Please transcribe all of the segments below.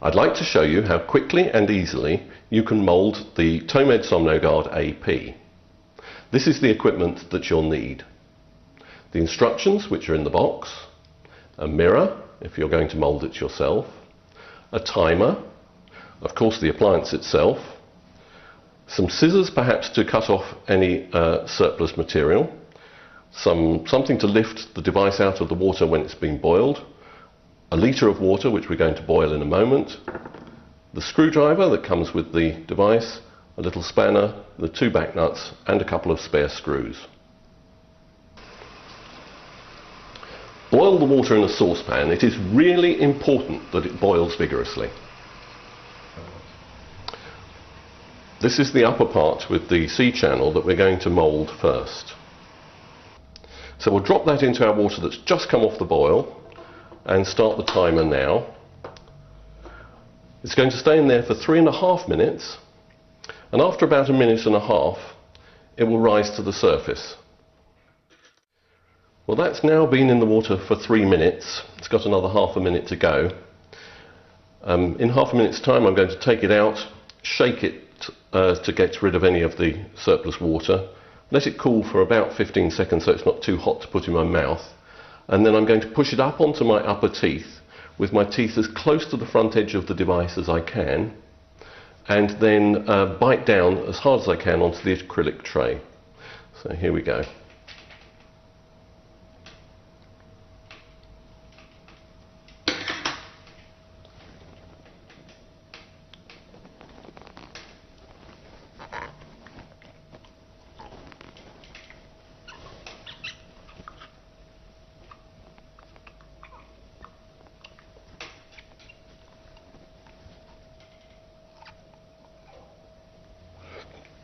I'd like to show you how quickly and easily you can mould the Tomed Somnoguard AP. This is the equipment that you'll need. The instructions, which are in the box, a mirror if you're going to mould it yourself, a timer, of course the appliance itself, some scissors perhaps to cut off any surplus material, something to lift the device out of the water when it's been boiled, a litre of water which we're going to boil in a moment, the screwdriver that comes with the device, a little spanner, the 2 back nuts and a couple of spare screws. Boil the water in a saucepan. It is really important that it boils vigorously. This is the upper part with the C channel that we're going to mould first. So we'll drop that into our water that's just come off the boil and start the timer now. It's going to stay in there for 3.5 minutes, and after about 1.5 minutes it will rise to the surface. Well, that's now been in the water for 3 minutes. It's got another half a minute to go. In half a minute's time I'm going to take it out, shake it to get rid of any of the surplus water, let it cool for about 15 seconds so it's not too hot to put in my mouth, and then I'm going to push it up onto my upper teeth with my teeth as close to the front edge of the device as I can, and then bite down as hard as I can onto the acrylic tray. So here we go.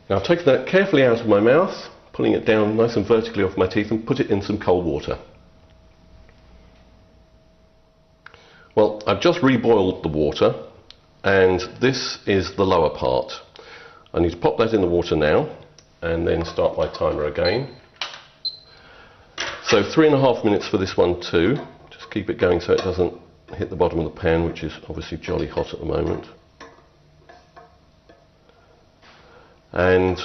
Now I've taken that carefully out of my mouth, pulling it down nice and vertically off my teeth, and put it in some cold water. Well, I've just reboiled the water, and this is the lower part. I need to pop that in the water now, and then start my timer again. So 3.5 minutes for this one too. Just keep it going so it doesn't hit the bottom of the pan, which is obviously jolly hot at the moment. And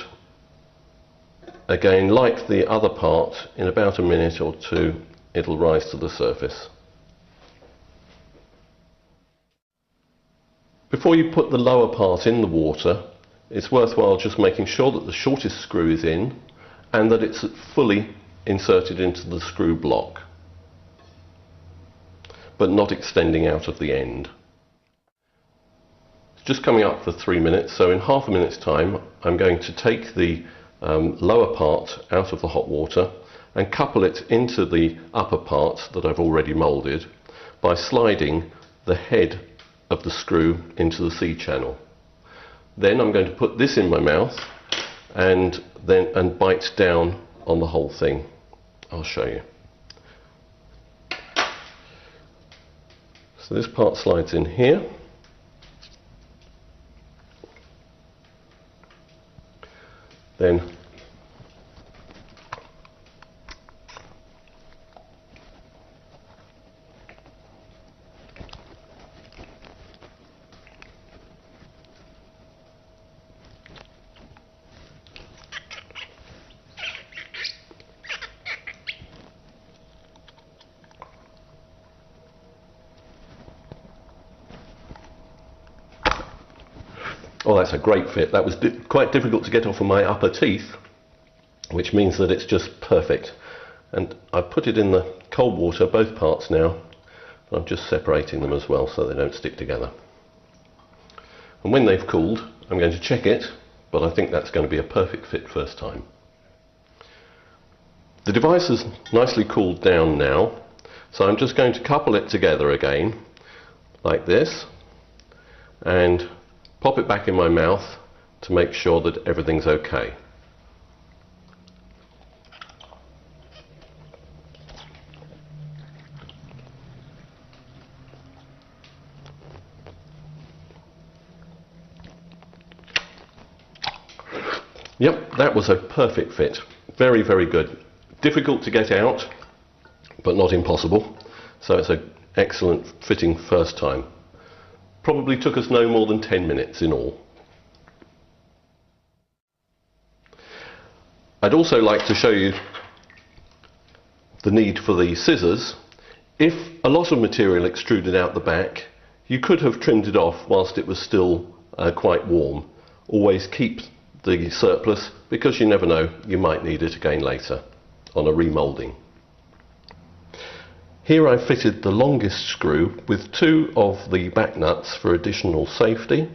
again, like the other part, in about 1 minute or 2 it'll rise to the surface. Before you put the lower part in the water, it's worthwhile just making sure that the shortest screw is in and that it's fully inserted into the screw block, but not extending out of the end. Just coming up for 3 minutes, so in half a minute's time I'm going to take the lower part out of the hot water and couple it into the upper part that I've already moulded by sliding the head of the screw into the C channel. Then I'm going to put this in my mouth and bite down on the whole thing. I'll show you. So this part slides in here. Then oh, that's a great fit. That was quite difficult to get off of my upper teeth, which means that it's just perfect. And I've put it in the cold water, both parts now. I'm just separating them as well so they don't stick together. And when they've cooled, I'm going to check it, but I think that's going to be a perfect fit first time. The device has nicely cooled down now, so I'm just going to couple it together again, like this, and pop it back in my mouth to make sure that everything's okay. Yep, that was a perfect fit. Very, very good. Difficult to get out, but not impossible. So it's an excellent fitting first time. Probably took us no more than 10 minutes in all. I'd also like to show you the need for the scissors. If a lot of material extruded out the back, you could have trimmed it off whilst it was still quite warm. Always keep the surplus, because you never know, you might need it again later on a remoulding. Here I've fitted the longest screw with 2 of the back nuts for additional safety.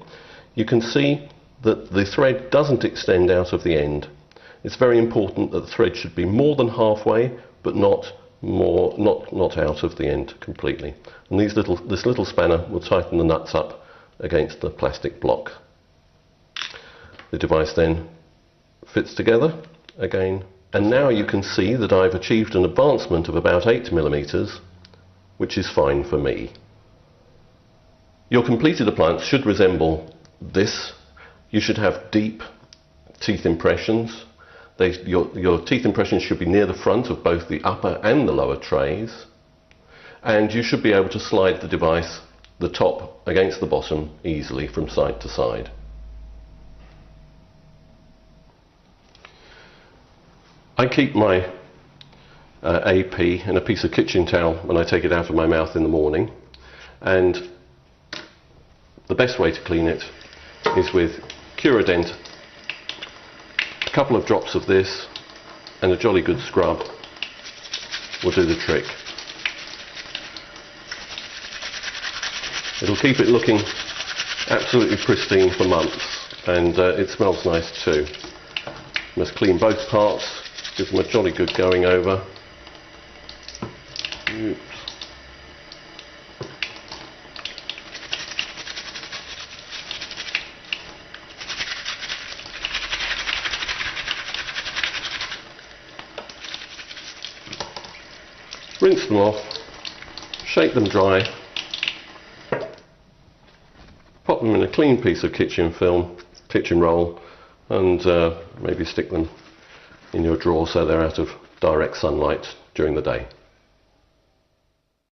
You can see that the thread doesn't extend out of the end. It's very important that the thread should be more than halfway, but not out of the end completely. And this little spanner will tighten the nuts up against the plastic block. The device then fits together again, and now you can see that I've achieved an advancement of about 8 millimeters, which is fine for me. Your completed appliance should resemble this. You should have deep teeth impressions. Your teeth impressions should be near the front of both the upper and the lower trays, and you should be able to slide the device, the top against the bottom, easily from side to side. I keep my AP in a piece of kitchen towel when I take it out of my mouth in the morning, and the best way to clean it is with Curadent. A couple of drops of this and a jolly good scrub will do the trick. It'll keep it looking absolutely pristine for months, and it smells nice too. Must clean both parts, give them a jolly good going over. Oops. Rinse them off, shake them dry, pop them in a clean piece of kitchen film, kitchen roll, and maybe stick them in your drawer so they're out of direct sunlight during the day.